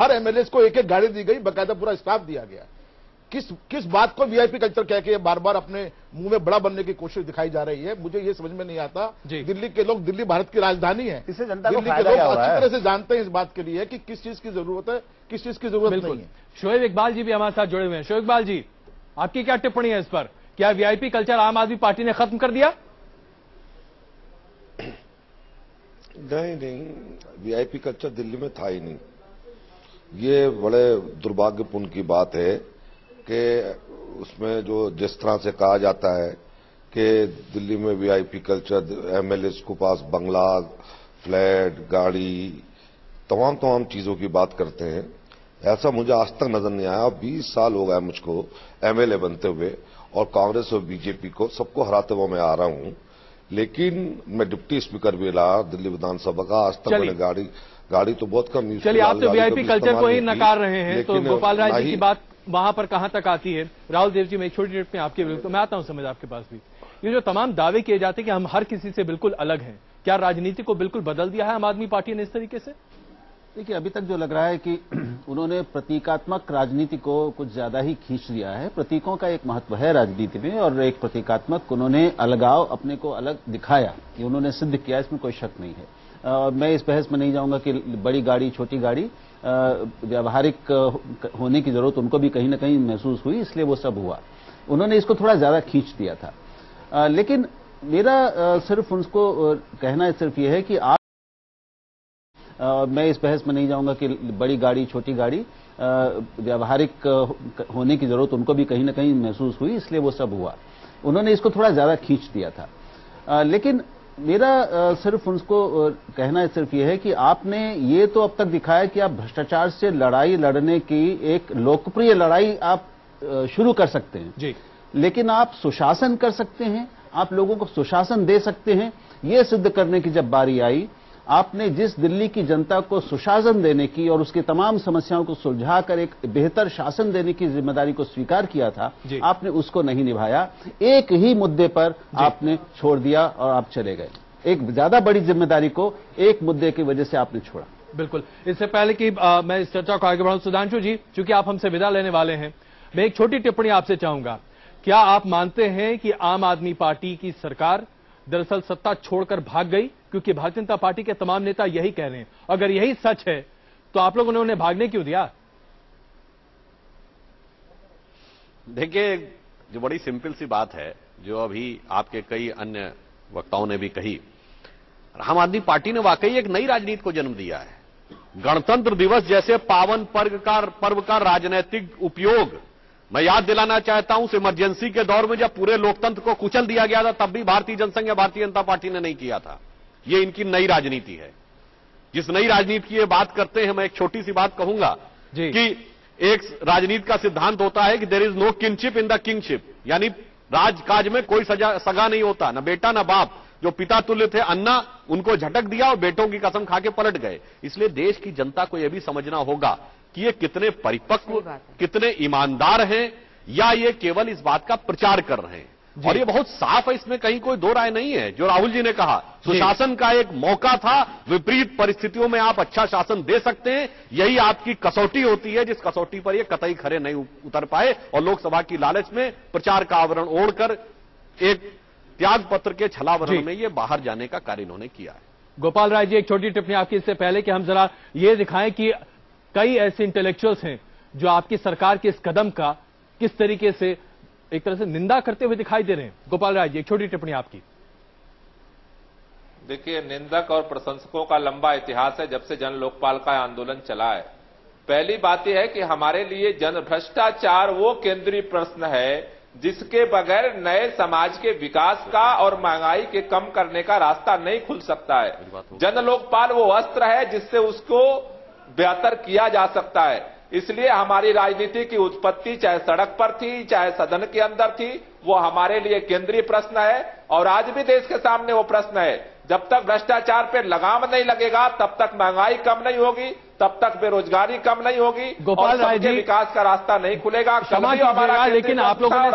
हर MLA को एक एक गाड़ी दी गई, बकायदा पूरा स्टाफ दिया गया। किस बात को वीआईपी कल्चर कह के बार बार अपने मुंह में बड़ा बनने की कोशिश दिखाई जा रही है, मुझे ये समझ में नहीं आता। दिल्ली के लोग, दिल्ली भारत की राजधानी है, इससे जनता को दिल्ली के लोग अच्छी तरह से जानते हैं इस बात के लिए कि किस चीज की जरूरत है, किस चीज की जरूरत नहीं है। शोएब इकबाल जी भी हमारे साथ जुड़े हुए हैं। शोएब इकबाल जी, आपकी क्या टिप्पणी है इस पर? क्या वीआईपी कल्चर आम आदमी पार्टी ने खत्म कर दिया? नहीं, वीआईपी कल्चर दिल्ली में था ही नहीं। ये बड़े दुर्भाग्यपूर्ण की बात है कि उसमें जो जिस तरह से कहा जाता है कि दिल्ली में वीआईपी कल्चर, एमएलए को पास बंगला, फ्लैट, गाड़ी, तमाम चीजों की बात करते हैं, ऐसा मुझे आज तक नजर नहीं आया। 20 साल हो गए मुझको एमएलए बनते हुए, और कांग्रेस और बीजेपी को सबको हराते हुए मैं आ रहा हूं। लेकिन मैं डिप्टी स्पीकर भी रहा दिल्ली विधानसभा का, आज तक मैंने गाड़ी तो बहुत कम यूज। चलिए, आप तो वीआईपी कल्चर को ही नकार रहे हैं, तो गोपाल राय जी की बात वहां पर कहां तक आती है? राहुल देव जी, मैं एक छोटी टिप्पणी आपके विरुद्ध, तो मैं आता हूं समझ आपके पास भी। ये जो तमाम दावे किए जाते हैं कि हम हर किसी से बिल्कुल अलग हैं, क्या राजनीति को बिल्कुल बदल दिया है आम आदमी पार्टी ने इस तरीके से? देखिए, अभी तक जो लग रहा है कि उन्होंने प्रतीकात्मक राजनीति को कुछ ज्यादा ही खींच लिया है। प्रतीकों का एक महत्व है राजनीति में, और एक प्रतीकात्मक उन्होंने अलगाव, अपने को अलग दिखाया, ये उन्होंने सिद्ध किया, इसमें कोई शक नहीं है। मैं इस बहस में नहीं जाऊंगा कि बड़ी गाड़ी, छोटी गाड़ी, व्यावहारिक होने की जरूरत उनको भी कहीं ना कहीं महसूस हुई, इसलिए वो सब हुआ। उन्होंने इसको थोड़ा ज्यादा खींच दिया था। लेकिन मेरा सिर्फ उनको कहना सिर्फ ये है कि आप, मैं इस बहस में नहीं जाऊंगा कि बड़ी गाड़ी, छोटी गाड़ी, व्यावहारिक होने की जरूरत उनको भी कहीं ना कहीं महसूस हुई, इसलिए वो सब हुआ। उन्होंने इसको थोड़ा ज्यादा खींच दिया था। लेकिन मेरा सिर्फ उनको कहना सिर्फ ये है कि आपने ये तो अब तक दिखाया कि आप भ्रष्टाचार से लड़ाई लड़ने की एक लोकप्रिय लड़ाई आप शुरू कर सकते हैं जी, लेकिन आप सुशासन कर सकते हैं, आप लोगों को सुशासन दे सकते हैं। ये सिद्ध करने की जब बारी आई, आपने जिस दिल्ली की जनता को सुशासन देने की और उसकी तमाम समस्याओं को सुलझाकर एक बेहतर शासन देने की जिम्मेदारी को स्वीकार किया था, आपने उसको नहीं निभाया। एक ही मुद्दे पर आपने छोड़ दिया और आप चले गए। एक ज्यादा बड़ी जिम्मेदारी को एक मुद्दे की वजह से आपने छोड़ा। बिल्कुल। इससे पहले कि मैं इस चर्चा को आगे बढ़ाऊं, सुधांशु जी, चूंकि आप हमसे विदा लेने वाले हैं, मैं एक छोटी टिप्पणी आपसे चाहूंगा। क्या आप मानते हैं कि आम आदमी पार्टी की सरकार दरअसल सत्ता छोड़कर भाग गई? क्योंकि भारतीय जनता पार्टी के तमाम नेता यही कह रहे हैं। अगर यही सच है तो आप लोगों ने उन्हें भागने क्यों दिया? देखिए, जो बड़ी सिंपल सी बात है, जो अभी आपके कई अन्य वक्ताओं ने भी कही, आम आदमी पार्टी ने वाकई एक नई राजनीति को जन्म दिया है। गणतंत्र दिवस जैसे पावन पर्व का राजनीतिक उपयोग, मैं याद दिलाना चाहता हूं, उस इमरजेंसी के दौर में जब पूरे लोकतंत्र को कुचल दिया गया था, तब भी भारतीय जनसंघ या भारतीय जनता पार्टी ने नहीं किया था। ये इनकी नई राजनीति है। जिस नई राजनीति की ये बात करते हैं, मैं एक छोटी सी बात कहूंगा कि एक राजनीति का सिद्धांत होता है कि there is no kinship in the kingship, यानी राजकाज में कोई सगा नहीं होता, न बेटा न बाप। जो पिता तुल्य थे अन्ना, उनको झटक दिया और बेटों की कसम खा के पलट गए। इसलिए देश की जनता को यह भी समझना होगा कि ये कितने परिपक्व, कितने ईमानदार हैं, या ये केवल इस बात का प्रचार कर रहे हैं। और ये बहुत साफ है, इसमें कहीं कोई दो राय नहीं है। जो राहुल जी ने कहा, सुशासन का एक मौका था, विपरीत परिस्थितियों में आप अच्छा शासन दे सकते हैं, यही आपकी कसौटी होती है, जिस कसौटी पर ये कतई खरे नहीं उतर पाए और लोकसभा की लालच में प्रचार का आवरण ओढ़कर एक त्याग पत्र के छलावरण में ये बाहर जाने का कार्य इन्होंने किया है। गोपाल राय जी, एक छोटी टिप्पणी आपकी इससे पहले कि हम जरा ये दिखाएं कि कई ऐसे इंटेलेक्चुअल्स हैं जो आपकी सरकार के इस कदम का किस तरीके से एक तरह से निंदा करते हुए दिखाई दे रहे हैं। गोपाल राय जी, एक छोटी टिप्पणी आपकी। देखिए, निंदक और प्रशंसकों का लंबा इतिहास है जब से जन लोकपाल का आंदोलन चला है। पहली बात यह है कि हमारे लिए जन भ्रष्टाचार वो केंद्रीय प्रश्न है जिसके बगैर नए समाज के विकास का और महंगाई के कम करने का रास्ता नहीं खुल सकता है। जन लोकपाल वो अस्त्र है जिससे उसको बेहतर किया जा सकता है। इसलिए हमारी राजनीति की उत्पत्ति चाहे सड़क पर थी, चाहे सदन के अंदर थी, वो हमारे लिए केंद्रीय प्रश्न है और आज भी देश के सामने वो प्रश्न है। जब तक भ्रष्टाचार पे लगाम नहीं लगेगा, तब तक महंगाई कम नहीं होगी, तब तक बेरोजगारी कम नहीं होगी, गोपाल राय जी, विकास का रास्ता नहीं खुलेगा। लेकिन आप लोगों ने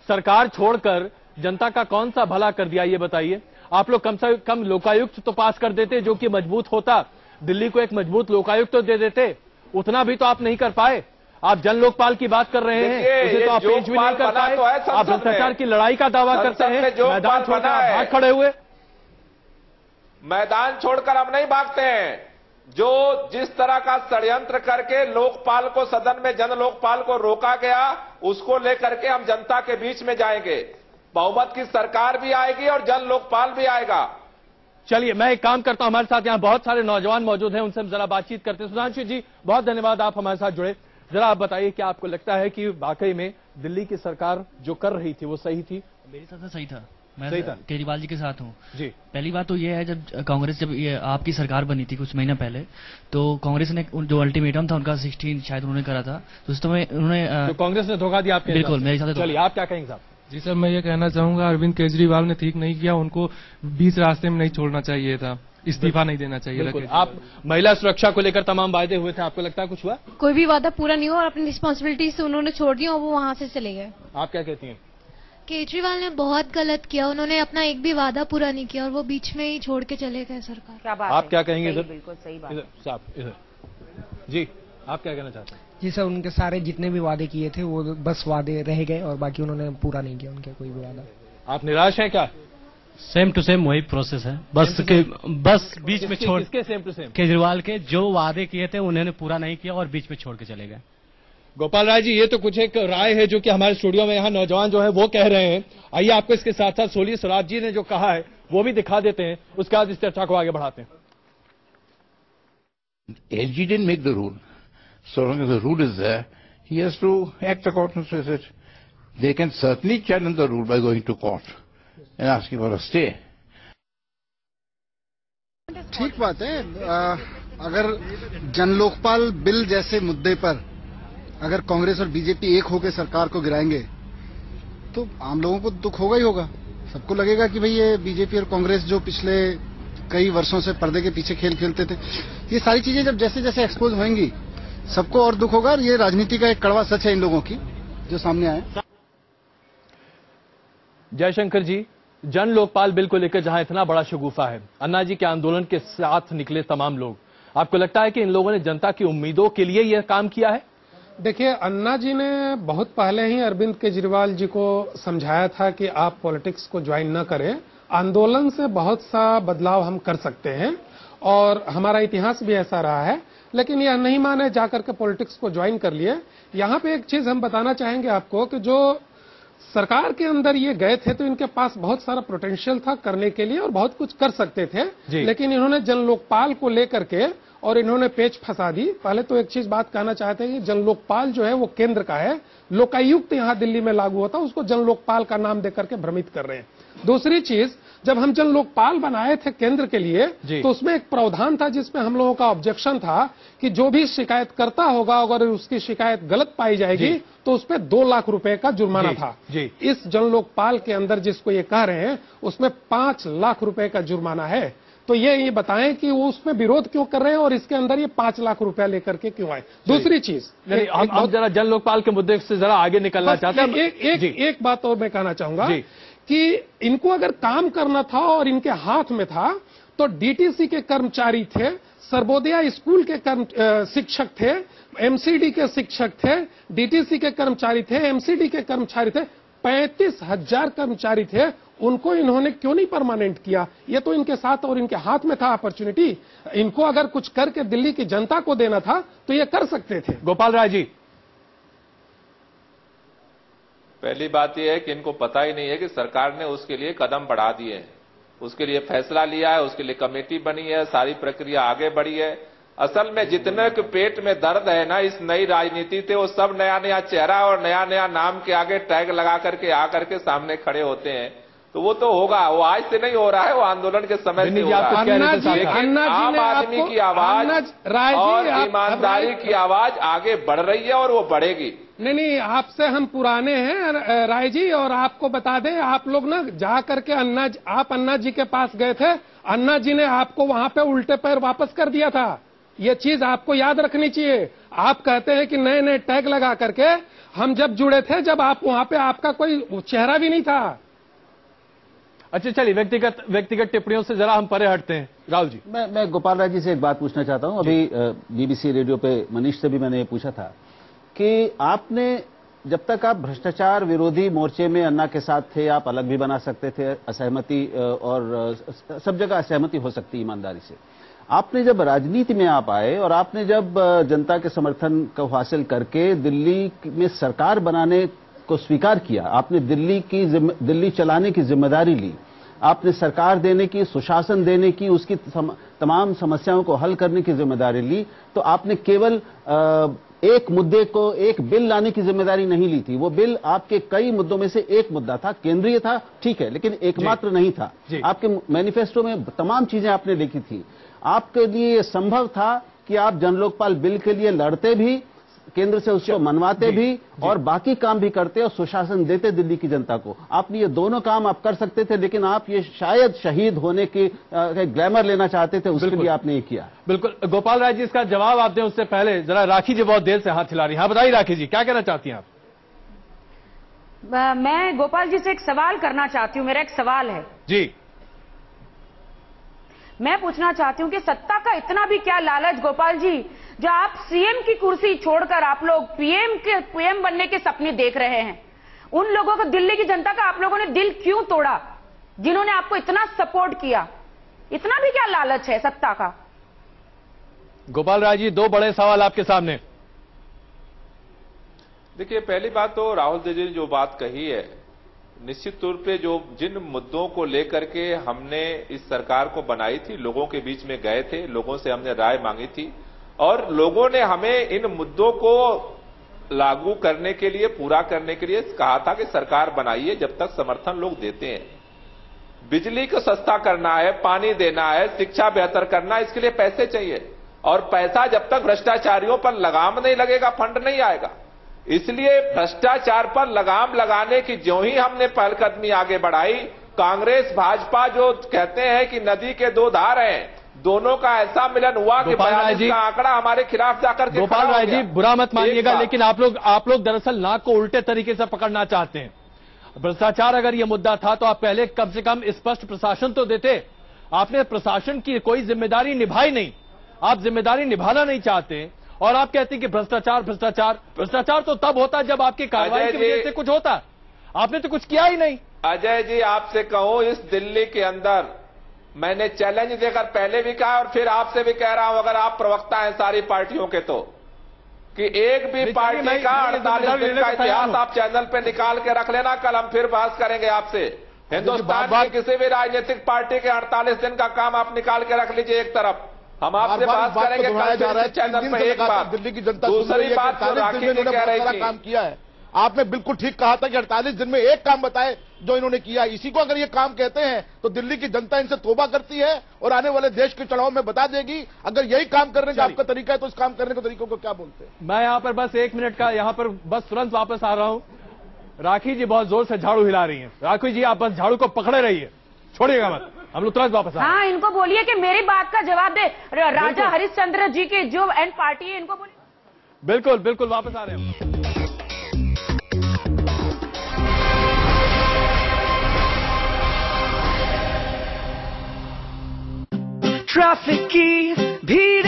सरकार छोड़कर जनता का कौन सा भला कर दिया, ये बताइए। आप लोग कम से कम लोकायुक्त तो पास कर देते जो कि मजबूत होता, दिल्ली को एक मजबूत लोकायुक्त तो दे देते, उतना भी तो आप नहीं कर पाए। आप जन लोकपाल की बात कर रहे हैं, उसे तो आप पेश भी नहीं कर पाए। आप भ्रष्टाचार की लड़ाई का दावा करते हैं, मैदान छोड़कर आप भाग खड़े हुए। मैदान छोड़कर हम नहीं भागते हैं। जो जिस तरह का षड्यंत्र करके लोकपाल को, सदन में जन लोकपाल को रोका गया, उसको लेकर के हम जनता के बीच में जाएंगे। बहुमत की सरकार भी आएगी और जन लोकपाल भी आएगा। चलिए, मैं एक काम करता हूं, हमारे साथ यहां बहुत सारे नौजवान मौजूद हैं, उनसे हम जरा बातचीत करते हैं। सुधांशु जी, बहुत धन्यवाद, आप हमारे साथ जुड़े। जरा आप बताइए, क्या आपको लगता है कि वाकई में दिल्ली की सरकार जो कर रही थी वो सही थी? मेरे हिसाब से सही था। मैं सही था। केजरीवाल जी के साथ हूँ जी। पहली बात तो ये है, जब कांग्रेस जब ये आपकी सरकार बनी थी कुछ महीना पहले, तो कांग्रेस ने जो अल्टीमेटम था उनका 16 शायद उन्होंने करा था, तो उस समय उन्होंने तो कांग्रेस ने धोखा दिया आपके? बिल्कुल, मेरे हिसाब से। चलिए, आप क्या कहेंगे साहब? जी सर, मैं ये कहना चाहूंगा अरविंद केजरीवाल ने ठीक नहीं किया, उनको बीच रास्ते में नहीं छोड़ना चाहिए था, इस्तीफा नहीं देना चाहिए था। आप महिला सुरक्षा को लेकर तमाम वायदे हुए थे, आपको लगता है कुछ हुआ? कोई भी वादा पूरा नहीं हुआ और अपनी रिस्पॉन्सिबिलिटी से उन्होंने छोड़ दिया और वो वहां से चले गए। आप क्या कहती हैं? केजरीवाल ने बहुत गलत किया, उन्होंने अपना एक भी वादा पूरा नहीं किया और वो बीच में ही छोड़ के चले गए सरकार। क्या बात आप क्या कहेंगे? इधर बिल्कुल सही बात। इधर साहब, इधर जी, आप क्या कहना चाहते हैं? जी सर, उनके सारे जितने भी वादे किए थे वो बस वादे रह गए और बाकी उन्होंने पूरा नहीं किया उनके कोई भी वादा। आप निराश हैं क्या? सेम टू सेम वही प्रोसेस है, बस बीच में छोड़, किसके सेम टू सेम? केजरीवाल के जो वादे किए थे उन्होंने पूरा नहीं किया और बीच में छोड़ के चले गए। गोपाल राय जी, ये तो कुछ एक राय है जो कि हमारे स्टूडियो में यहाँ नौजवान जो है वो कह रहे हैं। आइए आपको इसके साथ साथ सोली स्वराज जी ने जो कहा है वो भी दिखा देते हैं, उसके बाद इस चर्चा को आगे बढ़ाते हैं। LG didn't make the rule. So long as the rule is there, he has to act according to it. They can certainly challenge the rule by going to court and asking for a stay. ठीक बात है। अगर जन Lokpal bill जैसे मुद्दे पर अगर कांग्रेस और बीजेपी एक होकर सरकार को गिराएंगे तो आम लोगों को दुख होगा ही होगा। सबको लगेगा कि भाई ये बीजेपी और कांग्रेस जो पिछले कई वर्षों से पर्दे के पीछे खेल खेलते थे, ये सारी चीजें जब जैसे जैसे एक्सपोज होंगी सबको और दुख होगा। और ये राजनीति का एक कड़वा सच है इन लोगों की जो सामने आया। जयशंकर जी, जन लोकपाल बिल को लेकर जहां इतना बड़ा शगुफा है, अन्ना जी के आंदोलन के साथ निकले तमाम लोग, आपको लगता है कि इन लोगों ने जनता की उम्मीदों के लिए यह काम किया है? देखिए, अन्ना जी ने बहुत पहले ही अरविंद केजरीवाल जी को समझाया था कि आप पॉलिटिक्स को ज्वाइन न करें, आंदोलन से बहुत सा बदलाव हम कर सकते हैं और हमारा इतिहास भी ऐसा रहा है। लेकिन यह नहीं माने, जाकर के पॉलिटिक्स को ज्वाइन कर लिए। यहाँ पे एक चीज हम बताना चाहेंगे आपको कि जो सरकार के अंदर ये गए थे तो इनके पास बहुत सारा पोटेंशियल था करने के लिए और बहुत कुछ कर सकते थे, लेकिन इन्होंने जन लोकपाल को लेकर के और इन्होंने पेच फंसा दी। पहले तो एक चीज बात कहना चाहते हैं कि जन लोकपाल जो है वो केंद्र का है, लोकायुक्त यहाँ दिल्ली में लागू होता, उसको जन लोकपाल का नाम देकर के भ्रमित कर रहे हैं। दूसरी चीज, जब हम जन लोकपाल बनाए थे केंद्र के लिए तो उसमें एक प्रावधान था जिसमें हम लोगों का ऑब्जेक्शन था कि जो भी शिकायत करता होगा अगर उसकी शिकायत गलत पाई जाएगी तो उस पर 2 लाख रुपए का जुर्माना था। इस जन लोकपाल के अंदर जिसको ये कह रहे हैं उसमें 5 लाख रुपए का जुर्माना है। तो ये बताएं कि वो उसमें विरोध क्यों कर रहे हैं और इसके अंदर ये 5 लाख रुपया लेकर के क्यों आए। दूसरी चीज, हम जरा जन लोकपाल के मुद्दे से जरा आगे निकलना चाहते हैं। एक बात और मैं कहना चाहूंगा कि इनको अगर काम करना था और इनके हाथ में था तो डीटीसी के कर्मचारी थे, सर्वोदय स्कूल के शिक्षक थे, एमसीडी के शिक्षक थे, डीटीसी के कर्मचारी थे, एमसीडी के कर्मचारी थे, 35,000 कर्मचारी थे, उनको इन्होंने क्यों नहीं परमानेंट किया? ये तो इनके साथ और इनके हाथ में था अपॉर्चुनिटी। इनको अगर कुछ करके दिल्ली की जनता को देना था तो ये कर सकते थे। गोपाल राय जी, पहली बात यह है कि इनको पता ही नहीं है कि सरकार ने उसके लिए कदम बढ़ा दिए हैं, उसके लिए फैसला लिया है, उसके लिए कमेटी बनी है, सारी प्रक्रिया आगे बढ़ी है। असल में जितने के पेट में दर्द है ना इस नई राजनीति से, वो सब नया नया चेहरा और नया नया नाम के आगे टैग लगा करके आकर के सामने खड़े होते हैं। तो वो तो होगा, वो आज से नहीं हो रहा है, वो आंदोलन के समय से हो रहा है। लेकिन आम आदमी की आवाज और ईमानदारी की आवाज आगे बढ़ रही है और वो बढ़ेगी। नहीं, आपसे हम पुराने हैं राय जी, और आपको बता दें, आप लोग ना जा करके आप अन्ना जी के पास गए थे, अन्ना जी ने आपको वहां पे उल्टे पैर वापस कर दिया था। ये चीज आपको याद रखनी चाहिए। आप कहते हैं कि नए नए टैग लगा करके, हम जब जुड़े थे जब आप वहां पे आपका कोई चेहरा भी नहीं था। अच्छा चलिए, व्यक्तिगत टिप्पणियों से जरा हम परे हटते हैं। राहुल जी, मैं गोपाल राय जी से एक बात पूछना चाहता हूं। अभी बीबीसी रेडियो पे मनीष से भी मैंने ये पूछा था कि आपने जब तक आप भ्रष्टाचार विरोधी मोर्चे में अन्ना के साथ थे, आप अलग भी बना सकते थे, असहमति और सब जगह असहमति हो सकती ईमानदारी से। आपने जब राजनीति में आप आए और आपने जब जनता के समर्थन को हासिल करके दिल्ली में सरकार बनाने को स्वीकार किया, आपने दिल्ली चलाने की जिम्मेदारी ली, आपने सरकार देने की, सुशासन देने की, उसकी तमाम समस्याओं को हल करने की जिम्मेदारी ली, तो आपने केवल एक मुद्दे को, एक बिल लाने की जिम्मेदारी नहीं ली थी। वो बिल आपके कई मुद्दों में से एक मुद्दा था, केंद्रीय था, ठीक है, लेकिन एकमात्र नहीं था। आपके मैनिफेस्टो में तमाम चीजें आपने लिखी थी। आपके लिए यह संभव था कि आप जन लोकपाल बिल के लिए लड़ते भी, केंद्र से उसको मनवाते भी और बाकी काम भी करते और सुशासन देते दिल्ली की जनता को। आपने ये दोनों काम आप कर सकते थे, लेकिन आप ये शायद शहीद होने की ग्लैमर लेना चाहते थे, उसके लिए आपने ये किया। बिल्कुल। गोपाल राय जी, इसका जवाब आप दें उससे पहले जरा राखी जी बहुत देर से हाथ हिला रही हैं। हाँ बताइए राखी जी, क्या कहना चाहती हैं आप? मैं गोपाल जी से एक सवाल करना चाहती हूँ। मेरा एक सवाल है जी। मैं पूछना चाहती हूँ कि सत्ता का इतना भी क्या लालच गोपाल जी, जो आप सीएम की कुर्सी छोड़कर आप लोग पीएम बनने के सपने देख रहे हैं। उन लोगों को, दिल्ली की जनता का आप लोगों ने दिल क्यों तोड़ा, जिन्होंने आपको इतना सपोर्ट किया? इतना भी क्या लालच है सत्ता का? गोपाल राय जी, दो बड़े सवाल आपके सामने। देखिए, पहली बात तो राहुल जी ने जो बात कही है, निश्चित तौर पे जिन मुद्दों को लेकर के हमने इस सरकार को बनाई थी, लोगों के बीच में गए थे, लोगों से हमने राय मांगी थी और लोगों ने हमें इन मुद्दों को लागू करने के लिए, पूरा करने के लिए कहा था कि सरकार बनाइए जब तक समर्थन लोग देते हैं। बिजली को सस्ता करना है, पानी देना है, शिक्षा बेहतर करना है, इसके लिए पैसे चाहिए और पैसा जब तक भ्रष्टाचारियों पर लगाम नहीं लगेगा, फंड नहीं आएगा। इसलिए भ्रष्टाचार पर लगाम लगाने की जो ही हमने पहलकदमी आगे बढ़ाई, कांग्रेस भाजपा जो कहते हैं कि नदी के दो धार हैं, दोनों का ऐसा मिलन हुआ कि 42 का आंकड़ा हमारे खिलाफ जाकर के गोपाल राय जी, बुरा मत मानिएगा, लेकिन आप लोग दरअसल नाक को उल्टे तरीके से पकड़ना चाहते हैं। भ्रष्टाचार अगर यह मुद्दा था तो आप पहले कम से कम स्पष्ट प्रशासन तो देते। आपने प्रशासन की कोई जिम्मेदारी निभाई नहीं, आप जिम्मेदारी निभाना नहीं चाहते और आप कहते हैं कि भ्रष्टाचार तो तब होता जब आपकी कार्रवाई की वजह से कुछ होता। आपने तो कुछ किया ही नहीं। अजय जी, आपसे कहूं, इस दिल्ली के अंदर मैंने चैलेंज देकर पहले भी कहा और फिर आपसे भी कह रहा हूं, अगर आप प्रवक्ता हैं सारी पार्टियों के, तो कि एक भी पार्टी का 48 दिन का इतिहास आप चैनल पे निकाल के रख लेना, कल हम फिर बहस करेंगे आपसे। हिंदुस्तान की किसी भी राजनीतिक पार्टी के 48 दिन का काम आप निकाल के रख लीजिए एक तरफ, हम आपसे बात करेंगे कल चैनल पे। एक बात, दिल्ली की जनता दूसरी बात जो राखी जी कह रही थी, काम किया है। आपने बिल्कुल ठीक कहा था कि 48 दिन में एक काम बताए जो इन्होंने किया। इसी को अगर ये काम कहते हैं तो दिल्ली की जनता इनसे तौबा करती है और आने वाले देश के चुनाव में बता देगी। अगर यही काम करने का आपका तरीका है तो इस काम करने के तरीकों को क्या बोलते हैं? मैं यहां पर बस 1 मिनट का, यहां पर बस तुरंत वापस आ रहा हूं। राखी जी बहुत जोर से झाड़ू हिला रही हैं। राखी जी, आप बस झाड़ू को पकड़े रहिए, छोड़िएगा मत, हम लोग तुरंत वापस आ रहे हैं। हाँ, इनको बोलिए कि मेरी बात का जवाब दे। राजा हरिश्चंद्र जी की जो एंड पार्टी है, इनको बोलिए। बिल्कुल बिल्कुल, वापस आ रहे हैं। ट्रैफिक की भीड़